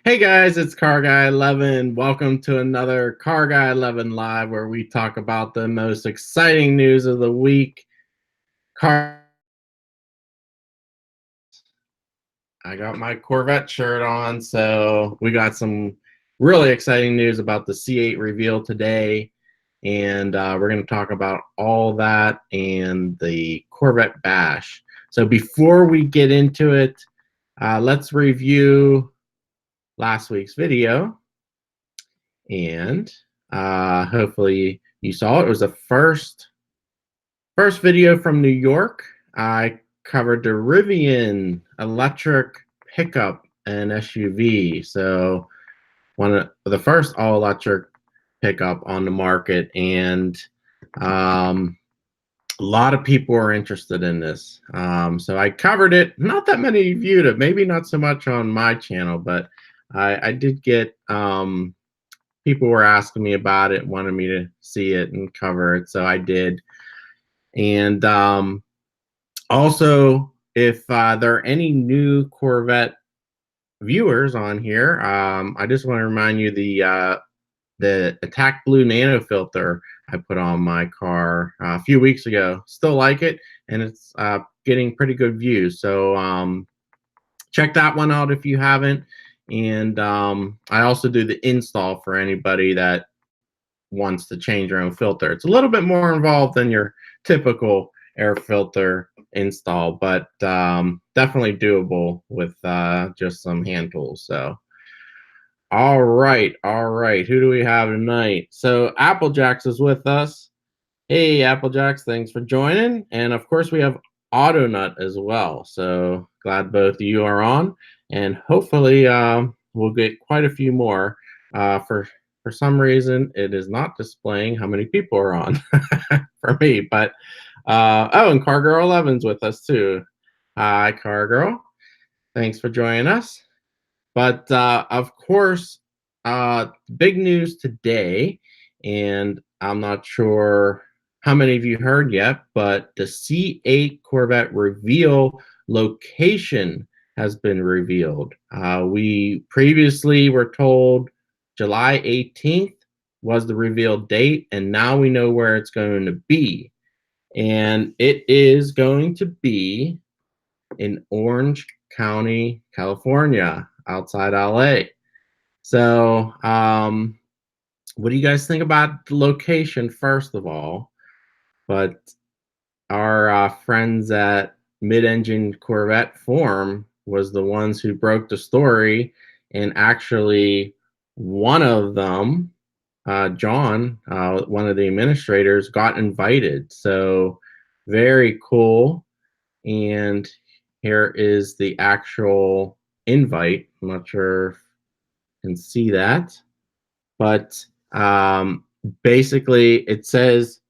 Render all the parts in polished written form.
Hey guys, it's CarGuy11. Welcome to another CarGuy11 Live where we talk about the most exciting news of the week. I got my Corvette shirt on, so we got some really exciting news about the C8 reveal today. And we're going to talk about all that and the Corvette Bash. So before we get into it, let's review last week's video. And hopefully you saw it. It was the first video from New York. I covered the Rivian electric pickup and SUV. So one of the first all-electric pickup on the market, and a lot of people were interested in this. So I covered it. Not that many viewed it. Maybe not so much on my channel, but I did get people were asking me about it, wanted me to see it and cover it, so I did. And also, if there are any new Corvette viewers on here, I just want to remind you the Attack Blue Nano filter I put on my car a few weeks ago. Still like it, and it's getting pretty good views. So check that one out if you haven't. And I also do the install for anybody that wants to change your own filter. It's a little bit more involved than your typical air filter install, but definitely doable with just some hand tools. So all right, who do we have tonight? So Applejacks is with us. Hey Applejacks, thanks for joining. And of course we have Autonut as well. So glad both of you are on, and hopefully we'll get quite a few more. For some reason, it is not displaying how many people are on for me, but oh, and CarGuy11's with us too. Hi, CarGirl. Thanks for joining us. But of course, big news today, and I'm not sure how many of you heard yet, but the C8 Corvette reveal location has been revealed. We previously were told July 18th was the reveal date, and now we know where it's going to be. And it is going to be in Orange County, California, outside LA. So, what do you guys think about the location, first of all? But our friends at Mid-Engine Corvette Forum was the ones who broke the story, and actually one of them, John, one of the administrators, got invited. So very cool. And here is the actual invite. I'm not sure if you can see that, but basically it says,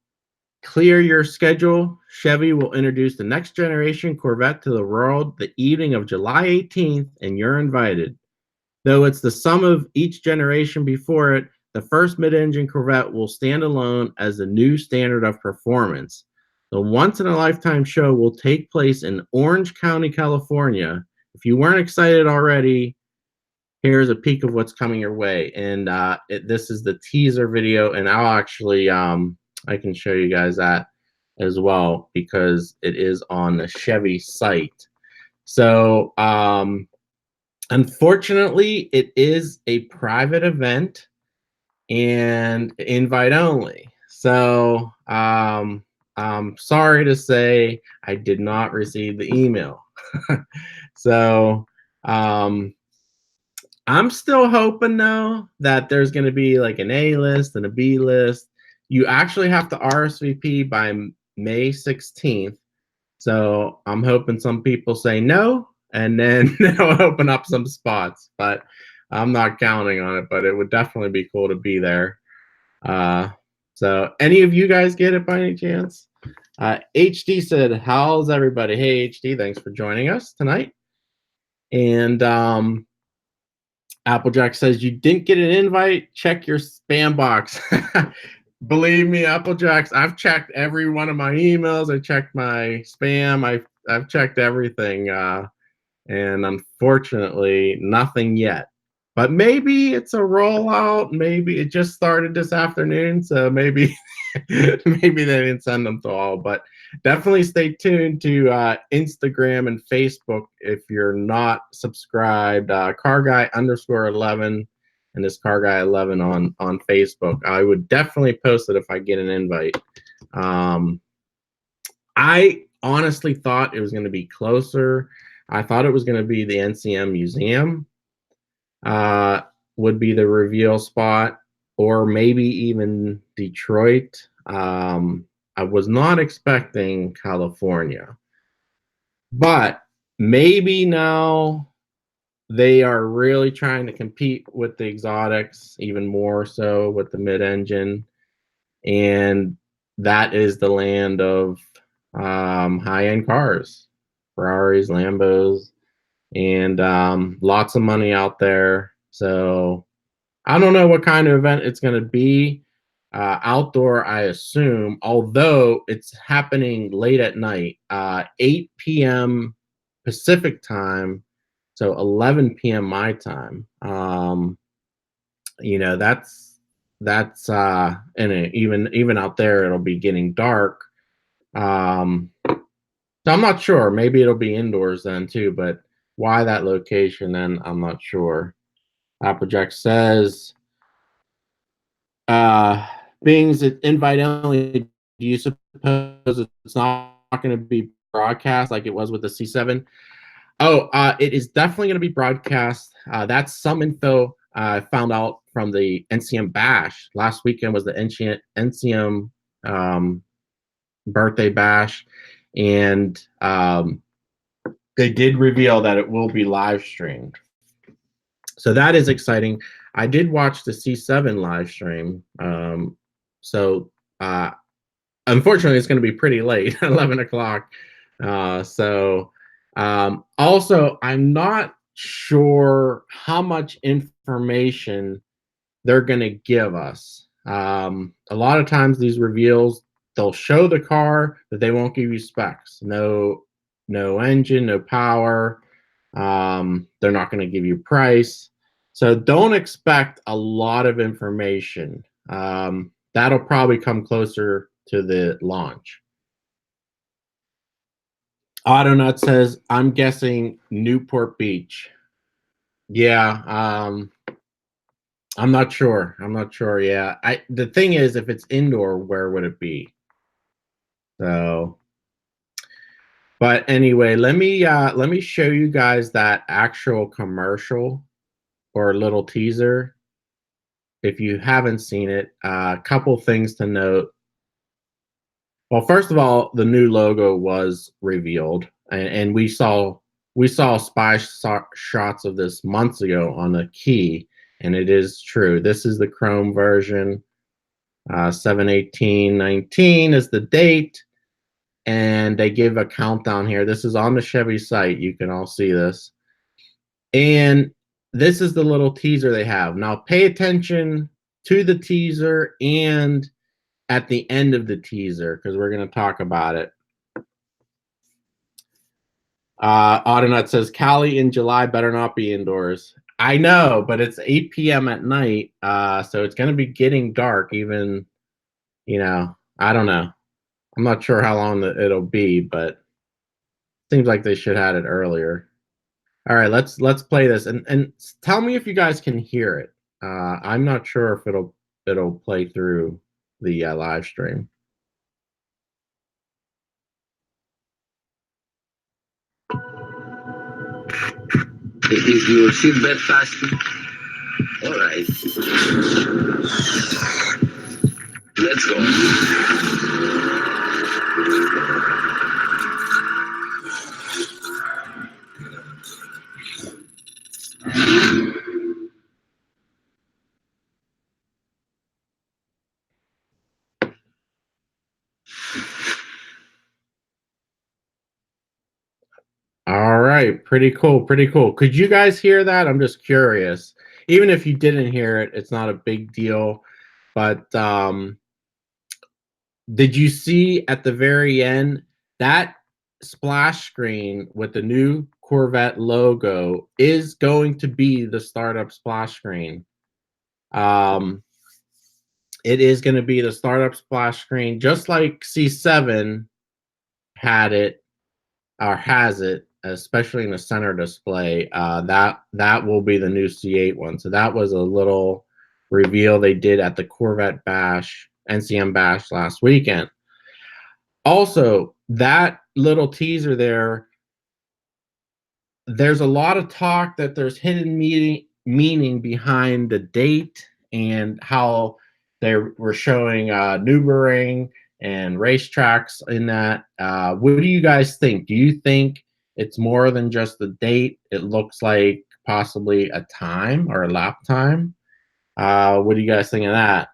clear your schedule. Chevy will introduce the next generation Corvette to the world the evening of July 18th, and you're invited. Though it's the sum of each generation before it, the first mid-engine Corvette will stand alone as the new standard of performance. The once-in-a-lifetime show will take place in Orange County, California. If you weren't excited already, here's a peek of what's coming your way. And this is the teaser video, and I'll actually, I can show you guys that as well because it is on the Chevy site. So, unfortunately, it is a private event and invite only. So I'm sorry to say I did not receive the email. So I'm still hoping though that there's going to be like an A list and a B list. You actually have to RSVP by May 16th. So I'm hoping some people say no, and then they'll open up some spots. But I'm not counting on it, but it would definitely be cool to be there. So any of you guys get it by any chance? HD said, how's everybody? Hey, HD, thanks for joining us tonight. And Applejack says, you didn't get an invite? Check your spam box. Believe me, Applejacks, I've checked every one of my emails. I checked my spam. I've checked everything. And unfortunately, nothing yet. But maybe it's a rollout. Maybe it just started this afternoon, so maybe maybe they didn't send them to all. But definitely stay tuned to Instagram and Facebook if you're not subscribed. CarGuy_11 and this CarGuy11 on Facebook. I would definitely post it if I get an invite. I honestly thought it was going to be closer. I thought it was going to be the NCM Museum would be the reveal spot, or maybe even Detroit. I was not expecting California, but maybe now they are really trying to compete with the exotics, even more so with the mid-engine, and that is the land of high-end cars, Ferraris, Lambos, and lots of money out there. So I don't know what kind of event it's going to be. Outdoor, I assume, although it's happening late at night, 8 p.m. Pacific time, so 11 p.m. my time. You know, and even out there, it'll be getting dark. So I'm not sure. Maybe it'll be indoors then too, but why that location then, I'm not sure. Applejack says, being that invite only, do you suppose it's not going to be broadcast like it was with the C7? Oh, it is definitely going to be broadcast. That's some info I found out from the NCM Bash. Last weekend was the NCM birthday bash, and they did reveal that it will be live streamed. So that is exciting. I did watch the C7 live stream. So unfortunately, it's going to be pretty late, 11 o'clock. Also, I'm not sure how much information they're going to give us. A lot of times these reveals, they'll show the car, but they won't give you specs. No engine, no power. They're not going to give you price. So don't expect a lot of information. That'll probably come closer to the launch. Autonut says, I'm guessing Newport Beach. Yeah, I'm not sure. I'm not sure. Yeah, the thing is, if it's indoor, where would it be? So, but anyway, let me show you guys that actual commercial or little teaser. If you haven't seen it, a couple things to note. Well, first of all, the new logo was revealed, and we saw spy shots of this months ago on the key, and it is true. This is the chrome version. 7/18/19 is the date, and they give a countdown here. This is on the Chevy site. You can all see this, and this is the little teaser they have. Now, pay attention to the teaser and at the end of the teaser, because we're going to talk about it. Autonut says, Cali in July better not be indoors. I know, but it's 8 p.m. at night, so it's going to be getting dark even, I don't know. I'm not sure how long it'll be, but it seems like they should have had it earlier. All right, let's play this, and tell me if you guys can hear it. I'm not sure if it'll play through the live stream. Is your seatbelt fastened? All right. Let's go. All right, pretty cool, pretty cool. Could you guys hear that? I'm just curious. Even if you didn't hear it, it's not a big deal. But did you see at the very end that splash screen with the new Corvette logo is going to be the startup splash screen. It is going to be the startup splash screen, just like C7 had it or has it, especially in the center display. That will be the new C8 one. So that was a little reveal they did at the Corvette Bash, NCM Bash last weekend. Also, that little teaser there, there's a lot of talk that there's hidden meaning behind the date and how they were showing Nürburgring and racetracks in that. What do you guys think? Do you think it's more than just the date? It looks like possibly a time or a lap time. What do you guys think of that?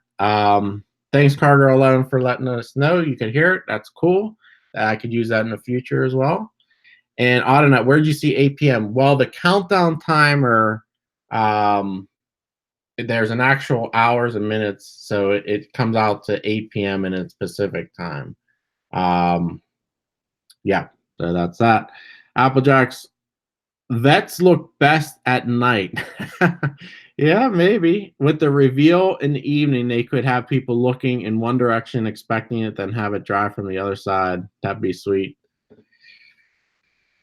Thanks, CarGuy11, for letting us know. You could hear it. That's cool. I could use that in the future as well. And Audinut, where did you see 8 p.m.? Well, the countdown timer, there's an actual hours and minutes, so it comes out to 8 p.m. in its Pacific time. Yeah, so that's that. Applejacks, vets look best at night. Yeah, maybe. With the reveal in the evening, they could have people looking in one direction, expecting it, then have it drive from the other side. That'd be sweet.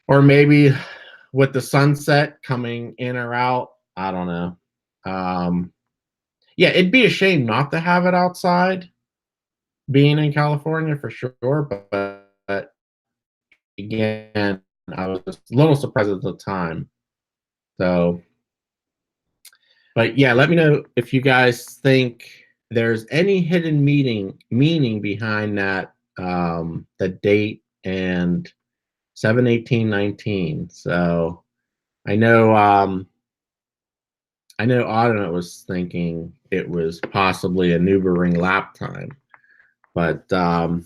Or maybe with the sunset coming in or out. I don't know. Yeah, it'd be a shame not to have it outside, being in California for sure. But again, I was just a little surprised at the time. So, but yeah, let me know if you guys think there's any hidden meaning behind that, the date and 7/18/19. So I know Audinut was thinking it was possibly a Nürburgring lap time, but I'm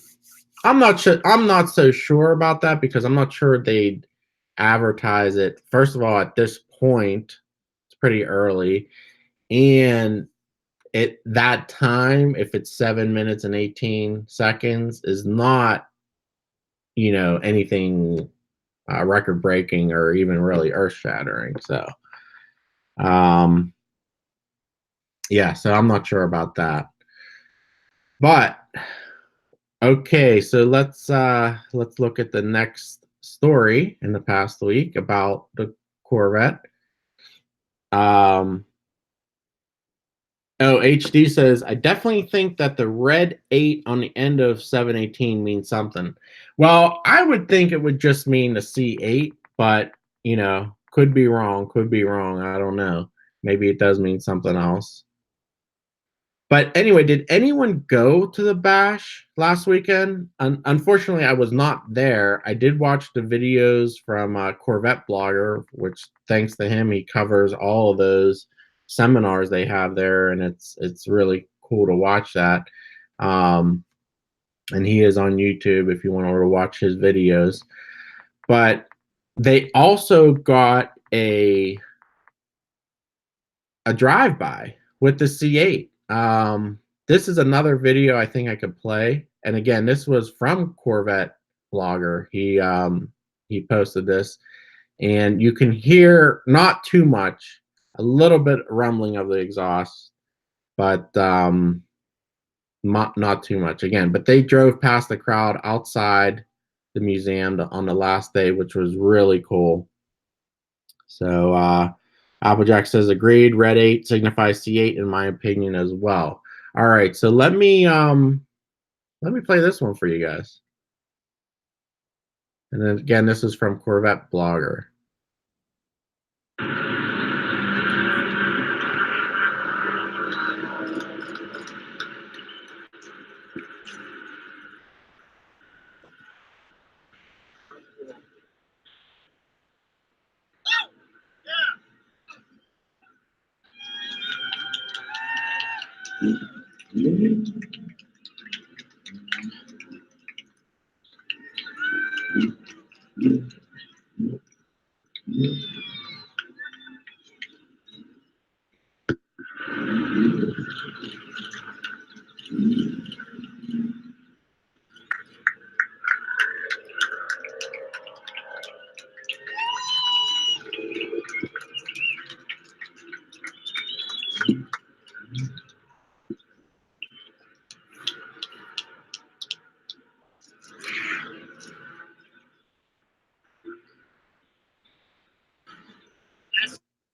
not sure. I'm not so sure about that because I'm not sure they'd advertise it. First of all, at this point, it's pretty early, and at that time, if it's 7 minutes and 18 seconds, is not anything record breaking or even really earth shattering. So. Yeah, so I'm not sure about that. But okay, so let's look at the next story in the past week about the Corvette. HD says, I definitely think that the red 8 on the end of 718 means something. Well, I would think it would just mean the C8, but could be wrong, I don't know. Maybe it does mean something else. But anyway, did anyone go to the bash last weekend? Unfortunately, I was not there. I did watch the videos from Corvette Blogger, which thanks to him, he covers all of those seminars they have there, and it's really cool to watch that. And he is on YouTube if you want to watch his videos. But they also got a drive-by with the C8. This is another video I think I could play. And again, this was from Corvette Blogger. He posted this, and you can hear not too much, a little bit rumbling of the exhaust, but not too much again. But they drove past the crowd outside the museum on the last day, which was really cool. So Applejack says agreed. Red 8 signifies C8 in my opinion as well. All right, so let me play this one for you guys. And then again, this is from Corvette Blogger.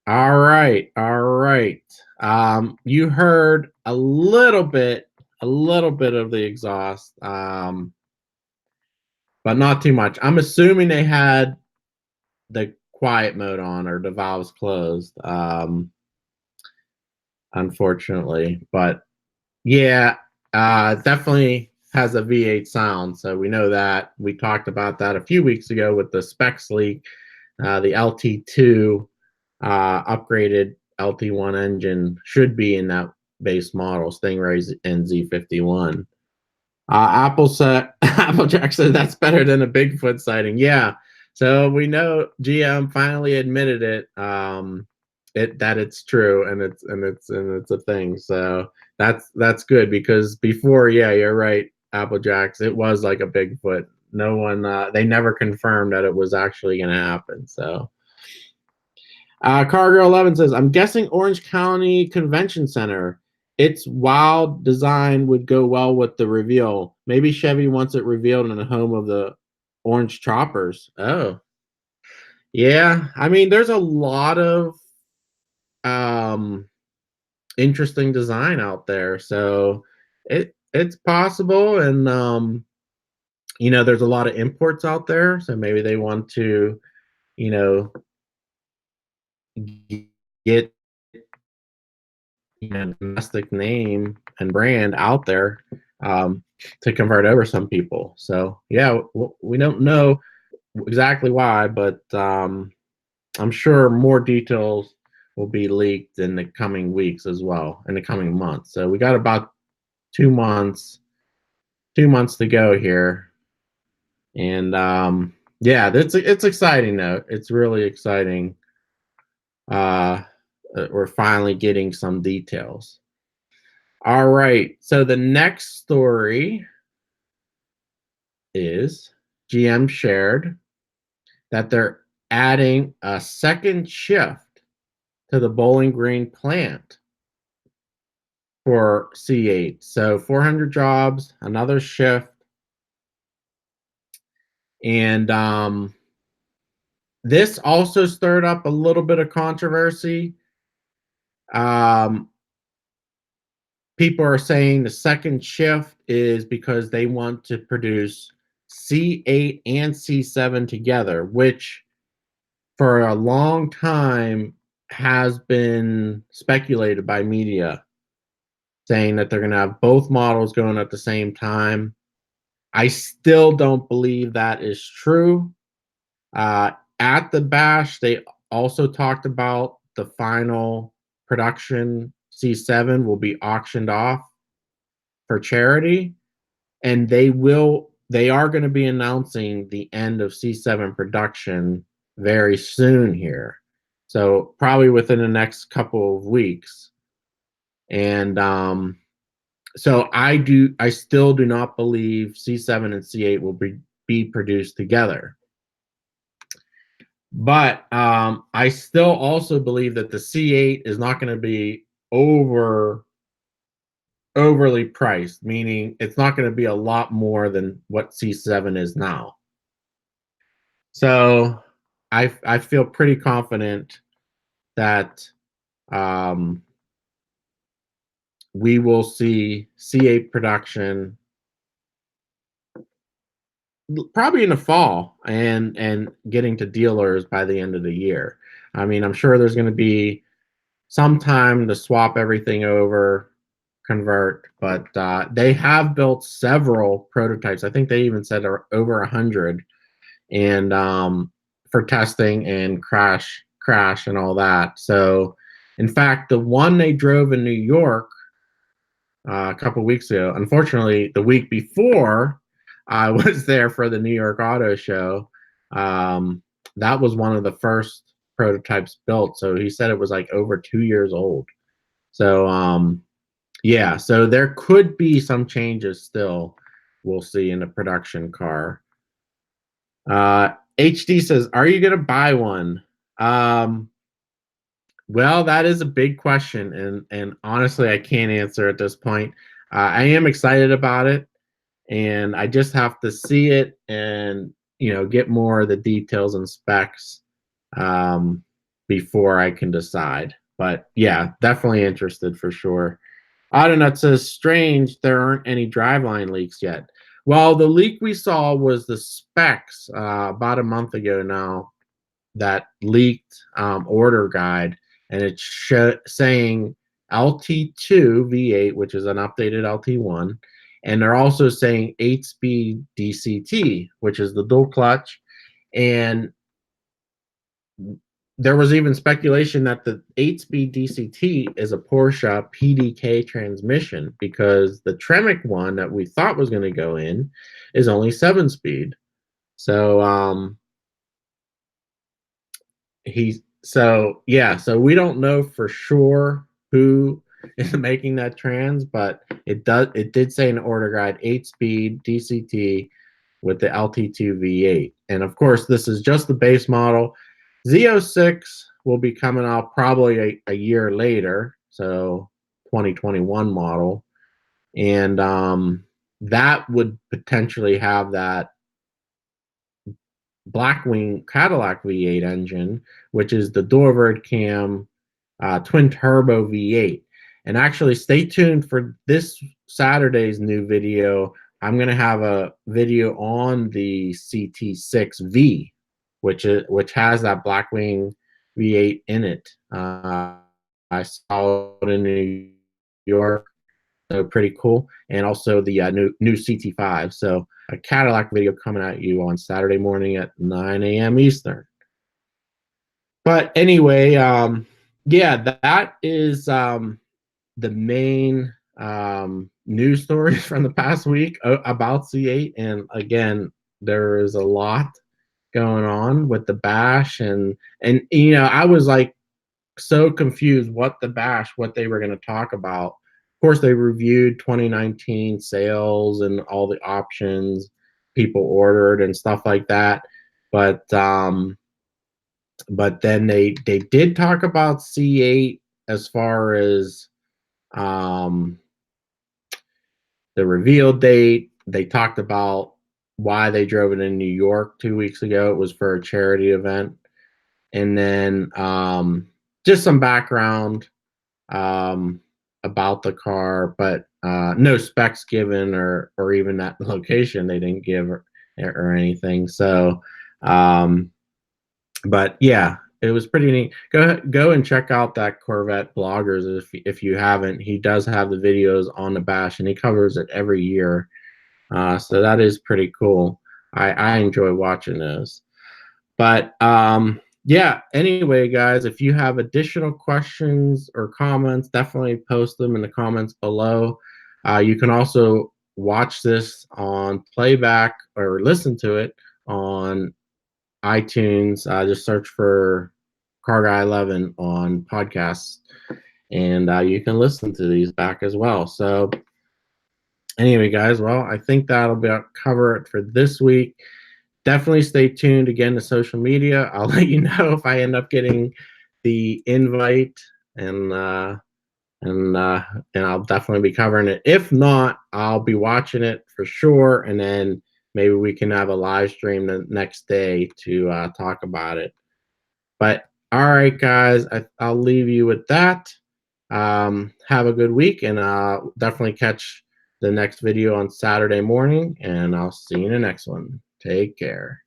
All right, all right. You heard a little bit of the exhaust, but not too much. I'm assuming they had the quiet mode on or the valves closed, unfortunately. But yeah, definitely has a V8 sound, so we know that. We talked about that a few weeks ago with the specs leak. The LT2 upgraded LT1 engine should be in that base model, Stingray and Z51. Apple said, Applejack said that's better than a Bigfoot sighting. Yeah, so we know GM finally admitted it, that it's true and it's a thing. So that's good because before, yeah, you're right, Applejacks, it was like a Bigfoot. No one, they never confirmed that it was actually going to happen. So. CarGuy11 says, I'm guessing Orange County Convention Center. Its wild design would go well with the reveal. Maybe Chevy wants it revealed in the home of the Orange Choppers. Oh, yeah. I mean, there's a lot of um, interesting design out there, so it's possible. And there's a lot of imports out there, so maybe they want to, you know, get domestic name and brand out there, um, to convert over some people. So yeah, we don't know exactly why, but I'm sure more details will be leaked in the coming weeks as well, in the coming months. So we got about 2 months, 2 months to go here, and yeah, it's exciting though. It's really exciting. Uh, we're finally getting some details. All right. So the next story is GM shared that they're adding a second shift to the Bowling Green plant for C8. So 400 jobs, another shift. And this also stirred up a little bit of controversy. Um, People are saying the second shift is because they want to produce C8 and C7 together, which for a long time has been speculated by media, saying that they're going to have both models going at the same time. I still don't believe that is true. At the bash, they also talked about the final production C7 will be auctioned off for charity, and they are going to be announcing the end of C7 production very soon here. So probably within the next couple of weeks. And so I still do not believe C7 and C8 will be produced together. But I still also believe that the C8 is not going to be overly priced, meaning it's not going to be a lot more than what C7 is now. So I feel pretty confident that we will see C8 production probably in the fall and getting to dealers by the end of the year. I mean, I'm sure there's going to be some time to swap everything over, convert, but they have built several prototypes. I think they even said over 100, and for testing and crash and all that. So, in fact, the one they drove in New York a couple weeks ago, unfortunately, the week before I was there for the New York Auto Show, that was one of the first prototypes built. So he said it was like over 2 years old. So yeah, so there could be some changes still. We'll see in the production car. HD says, "Are you gonna buy one?" Well, that is a big question, and honestly, I can't answer at this point. I am excited about it, and I just have to see it and get more of the details and specs. before I can decide. But yeah, definitely interested for sure. Audinut says, strange, there aren't any driveline leaks yet. Well, the leak we saw was the specs about a month ago now that leaked order guide, and it's saying LT2 V8, which is an updated LT1, and they're also saying 8-speed DCT, which is the dual clutch, and there was even speculation that the 8-speed DCT is a Porsche PDK transmission because the Tremec one that we thought was going to go in is only 7-speed. So so we don't know for sure who is making that trans, but it did say in the order guide 8-speed DCT with the LT2 V8. And of course, this is just the base model. Z06 will be coming out probably a year later, so 2021 model. And that would potentially have that Blackwing Cadillac V8 engine, which is the Doorward cam twin turbo V8. And actually, stay tuned for this Saturday's new video. I'm going to have a video on the CT6V, which has that Blackwing V8 in it. I saw it in New York, so pretty cool. And also the new CT5. So a Cadillac video coming at you on Saturday morning at 9 a.m. Eastern. But anyway, yeah, that is the main news stories from the past week about C8. And again, there is a lot going on with the bash, and you know, I was like so confused what they were going to talk about. Of course, they reviewed 2019 sales and all the options people ordered and stuff like that, but then they did talk about C8 as far as the reveal date. They talked about why they drove it in New York 2 weeks ago. It was for a charity event. And then just some background about the car, but no specs given or even that location they didn't give or anything. So but yeah, it was pretty neat. Go and check out that Corvette bloggers if you haven't. He does have the videos on the bash, and he covers it every year. So that is pretty cool. I enjoy watching those. But yeah, anyway, guys, if you have additional questions or comments, definitely post them in the comments below. You can also watch this on playback or listen to it on iTunes. Just search for CarGuy11 on podcasts, and you can listen to these back as well. So anyway, guys, well, I think that'll cover it for this week. Definitely stay tuned again to social media. I'll let you know if I end up getting the invite, and I'll definitely be covering it. If not, I'll be watching it for sure, and then maybe we can have a live stream the next day to talk about it. But all right, guys, I'll leave you with that. Have a good week, and definitely catch the next video on Saturday morning, and I'll see you in the next one. Take care.